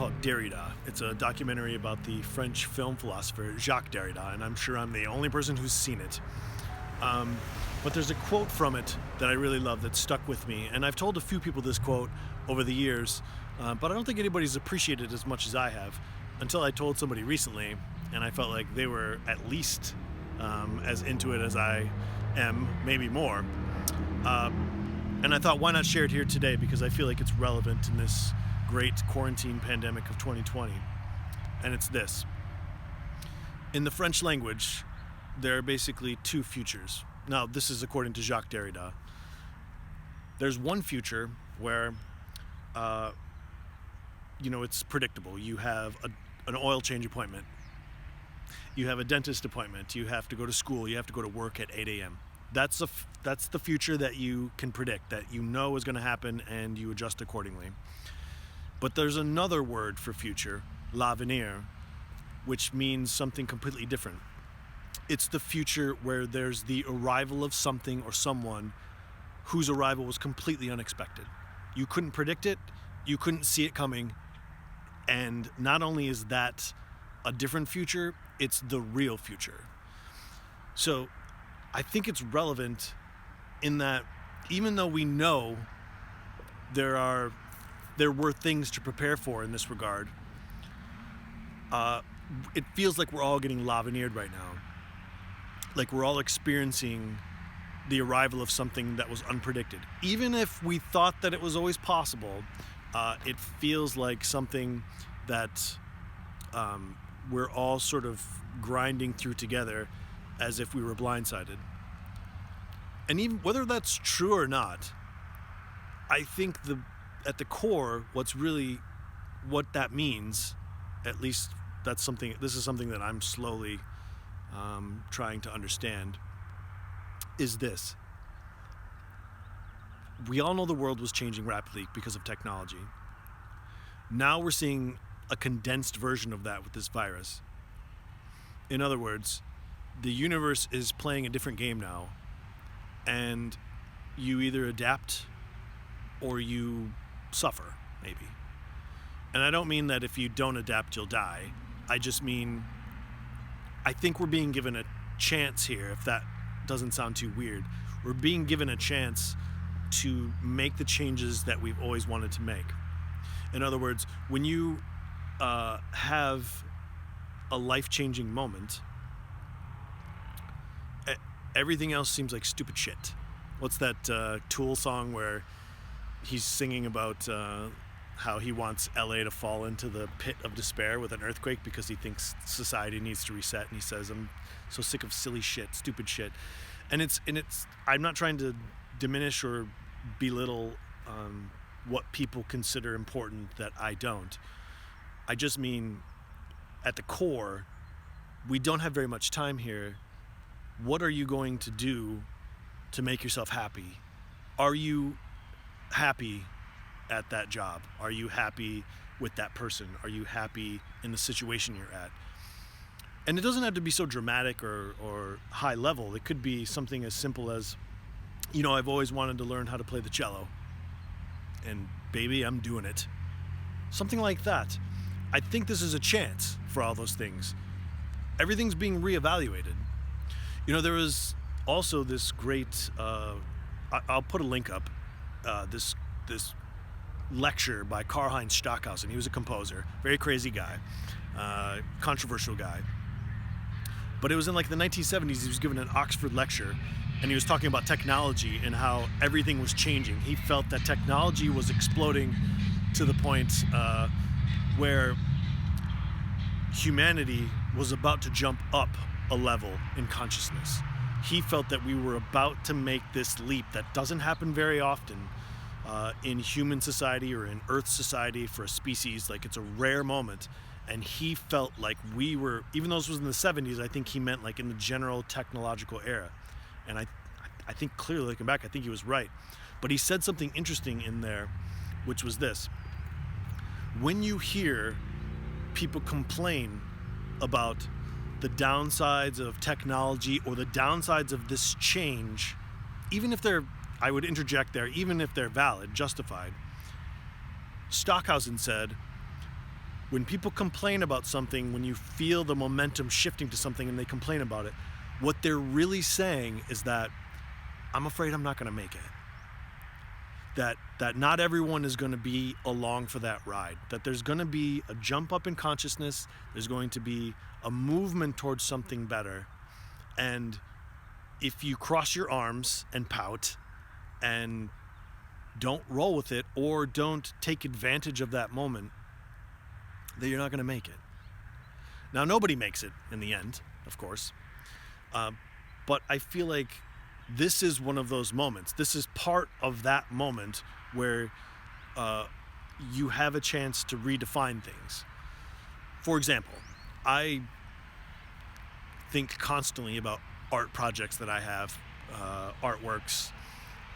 called Derrida. It's a documentary about the French film philosopher Jacques Derrida, and I'm sure I'm the only person who's seen it. But there's a quote from it that I really love that stuck with me, and I've told a few people this quote over the years, but I don't think anybody's appreciated it as much as I have until I told somebody recently, and I felt like they were at least as into it as I am, maybe more. And I thought, why not share it here today, because I feel like it's relevant in this great quarantine pandemic of 2020. And it's this. In the French language, there are basically two futures. Now, this is according to Jacques Derrida. There's one future where, it's predictable. You have an oil change appointment. You have a dentist appointment. You have to go to school. You have to go to work at 8 a.m. That's the future that you can predict, that you know is going to happen, and you adjust accordingly. But there's another word for future, l'avenir, which means something completely different. It's the future where there's the arrival of something or someone whose arrival was completely unexpected. You couldn't predict it, you couldn't see it coming, and not only is that a different future, it's the real future. So I think it's relevant in that even though we know there were things to prepare for in this regard, it feels like we're all getting l'avenir'd right now. Like we're all experiencing the arrival of something that was unpredicted. Even if we thought that it was always possible, it feels like something that we're all sort of grinding through together as if we were blindsided. And even whether that's true or not, I think at the core, what that means, at least this is something that I'm slowly trying to understand, is this. We all know the world was changing rapidly because of technology. Now we're seeing a condensed version of that with this virus. In other words, the universe is playing a different game now, and you either adapt or you suffer, maybe. And I don't mean that if you don't adapt, you'll die. I just mean, I think we're being given a chance here, if that doesn't sound too weird. We're being given a chance to make the changes that we've always wanted to make. In other words, when you have a life-changing moment, everything else seems like stupid shit. What's that Tool song where he's singing about how he wants LA to fall into the pit of despair with an earthquake because he thinks society needs to reset, and he says, I'm so sick of silly shit, stupid shit. And it's I'm not trying to diminish or belittle what people consider important that I don't. I just mean, at the core, we don't have very much time here. What are you going to do to make yourself happy? Are you happy at that job? Are you happy with that person? Are you happy in the situation you're at? And it doesn't have to be so dramatic or high level. It could be something as simple as, I've always wanted to learn how to play the cello, and baby, I'm doing it. Something like that. I think this is a chance for all those things. Everything's being reevaluated. There was also this great, I'll put a link up, this lecture by Karl-Heinz Stockhausen. He was a composer, very crazy guy, controversial guy. But it was in like the 1970s, he was given an Oxford lecture, and he was talking about technology and how everything was changing. He felt that technology was exploding to the point where humanity was about to jump up a level in consciousness. He felt that we were about to make this leap that doesn't happen very often in human society or in Earth society for a species. Like, it's a rare moment. And he felt like we were, even though this was in the 70s, I think he meant like in the general technological era. And I think clearly looking back, I think he was right. But he said something interesting in there, which was this. When you hear people complain about the downsides of technology or the downsides of this change, even if I would interject there, even if they're valid, justified, Stockhausen said, When people complain about something, when you feel the momentum shifting to something and they complain about it, what they're really saying is that I'm afraid I'm not going to make it. That not everyone is going to be along for that ride. That there's going to be a jump up in consciousness. There's going to be a movement towards something better. And if you cross your arms and pout and don't roll with it or don't take advantage of that moment, then you're not going to make it. Now, nobody makes it in the end, of course. But I feel like this is one of those moments. This is part of that moment where you have a chance to redefine things. For example, I think constantly about art projects that I have, artworks,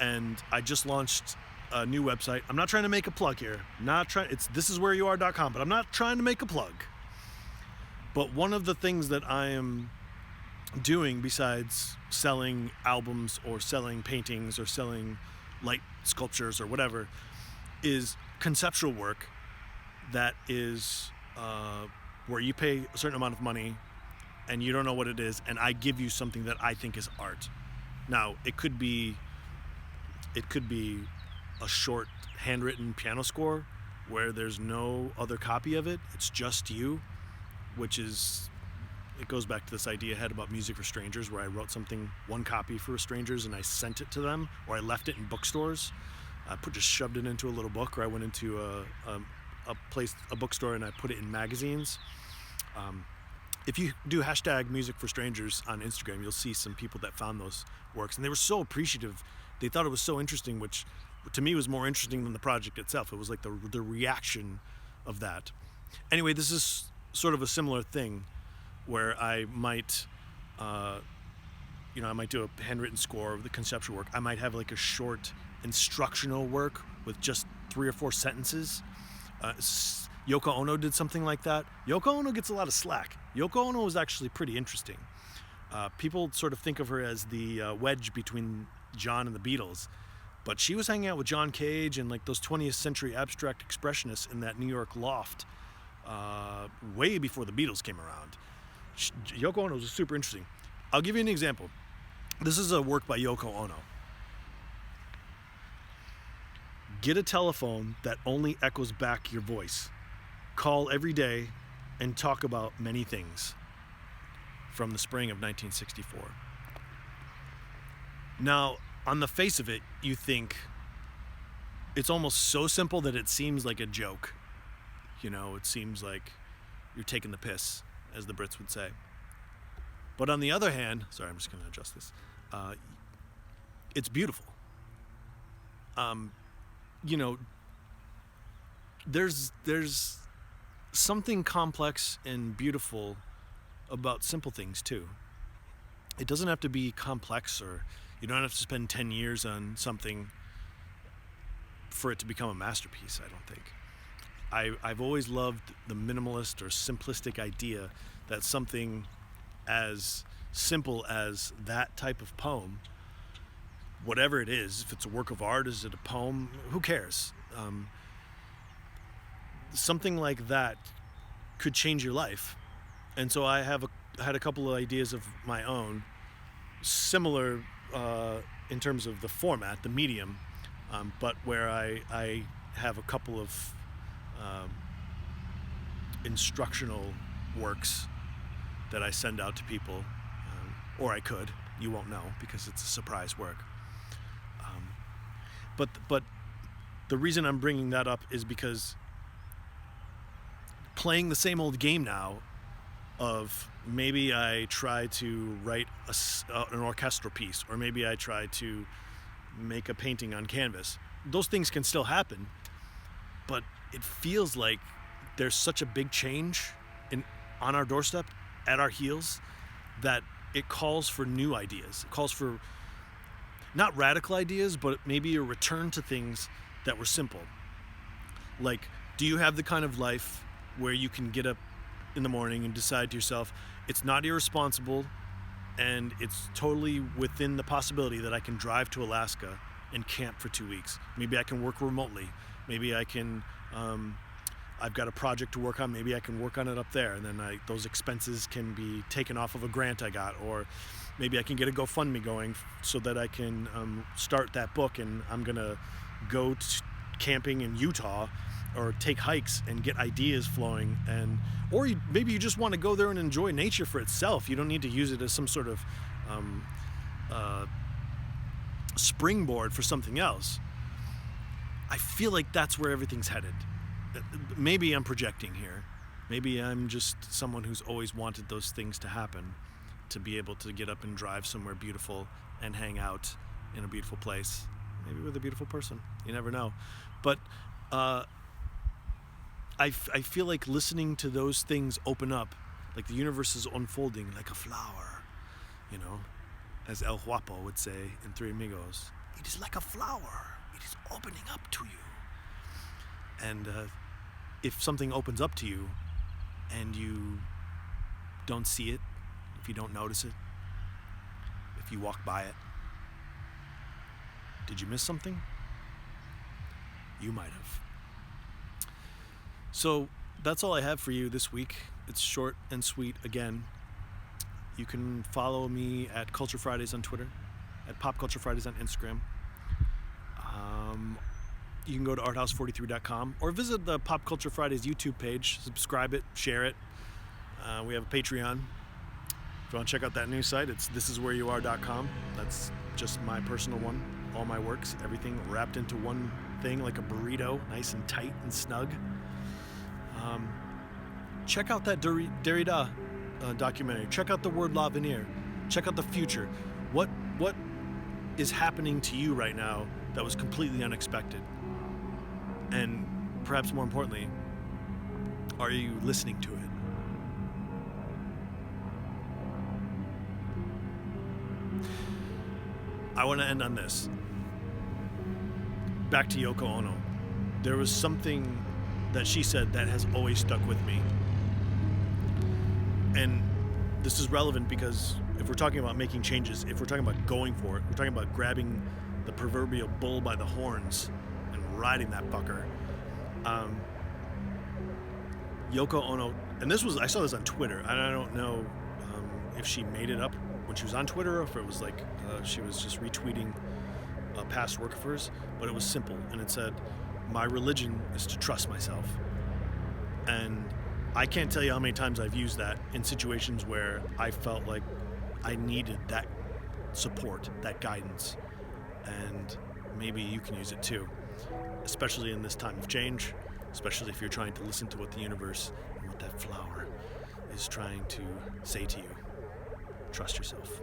and I just launched a new website. I'm not trying to make a plug here. It's thisiswhereyouare.com, but I'm not trying to make a plug. But one of the things that I am doing besides selling albums or selling paintings or selling light sculptures or whatever is conceptual work that is where you pay a certain amount of money and you don't know what it is, and I give you something that I think is art. Now, it could be a short handwritten piano score where there's no other copy of it. It's just you, which is, it goes back to this idea I had about music for strangers, where I wrote something, one copy for strangers, and I sent it to them, or I left it in bookstores. I just shoved it into a little book, or I went into a bookstore and I put it in magazines. If you do hashtag music for strangers on Instagram, you'll see some people that found those works, and they were so appreciative. They thought it was so interesting, which to me was more interesting than the project itself. It was like the reaction of that. Anyway, this is sort of a similar thing where I might, I might do a handwritten score of the conceptual work. I might have like a short instructional work with just 3 or 4 sentences. Yoko Ono did something like that. Yoko Ono gets a lot of slack. Yoko Ono was actually pretty interesting. People sort of think of her as the wedge between John and the Beatles, but she was hanging out with John Cage and like those 20th century abstract expressionists in that New York loft way before the Beatles came around. Yoko Ono was super interesting. I'll give you an example. This is a work by Yoko Ono. Get a telephone that only echoes back your voice. Call every day and talk about many things. From the spring of 1964. Now, on the face of it, you think it's almost so simple that it seems like a joke. It seems like you're taking the piss, as the Brits would say. But on the other hand, sorry, I'm just going to adjust this. It's beautiful. There's something complex and beautiful about simple things too. It doesn't have to be complex, or you don't have to spend 10 years on something for it to become a masterpiece, I don't think. I've always loved the minimalist or simplistic idea that something as simple as that type of poem, whatever it is, if it's a work of art, is it a poem, who cares? Something like that could change your life. And so I had a couple of ideas of my own, similar in terms of the format, the medium, but where I have a couple of instructional works that I send out to people, or I could. You won't know because it's a surprise work. But the reason I'm bringing that up is because playing the same old game now of maybe I try to write an orchestral piece, or maybe I try to make a painting on canvas. Those things can still happen, but it feels like there's such a big change on our doorstep, at our heels, that it calls for new ideas. It calls for not radical ideas, but maybe a return to things that were simple. Like, do you have the kind of life where you can get up in the morning and decide to yourself, it's not irresponsible and it's totally within the possibility that I can drive to Alaska and camp for 2 weeks. Maybe I can work remotely. Maybe I can I've got a project to work on, maybe I can work on it up there, and then those expenses can be taken off of a grant I got, or maybe I can get a GoFundMe going so that I can start that book, and I'm gonna go camping in Utah or take hikes and get ideas flowing, or maybe you just want to go there and enjoy nature for itself. You don't need to use it as some sort of springboard for something else. I feel like that's where everything's headed. Maybe I'm projecting here. Maybe I'm just someone who's always wanted those things to happen, to be able to get up and drive somewhere beautiful and hang out in a beautiful place, maybe with a beautiful person. You never know. But I feel like listening to those things open up, like the universe is unfolding like a flower, as Elwha Paul would say in Three Amigos. It is like a flower. It is opening up to you. And if something opens up to you and you don't see it, if you don't notice it, if you walk by it, did you miss something? You might have. So that's all I have for you this week. It's short and sweet again. You can follow me at Culture Fridays on Twitter, at Pop Culture Fridays on Instagram. You can go to ArtHouse43.com or visit the Pop Culture Fridays YouTube page. Subscribe it, share it. We have a Patreon. If you want to check out that new site, it's thisiswhereyouare.com. That's just my personal one. All my works, everything wrapped into one thing like a burrito, nice and tight and snug. Check out that Derrida documentary. Check out the word l'avenir. Check out the future. What is happening to you right now that was completely unexpected? And perhaps more importantly, are you listening to it? I want to end on this. Back to Yoko Ono. There was something that she said that has always stuck with me. And this is relevant because if we're talking about making changes, if we're talking about going for it, we're talking about grabbing the proverbial bull by the horns and riding that fucker. Yoko Ono, and I saw this on Twitter, and I don't know if she made it up when she was on Twitter or if it was like she was just retweeting a past work of hers, but it was simple, and it said, "My religion is to trust myself." And I can't tell you how many times I've used that in situations where I felt like I needed that support, that guidance. And maybe you can use it too, especially in this time of change, especially if you're trying to listen to what the universe and what that flower is trying to say to you. Trust yourself.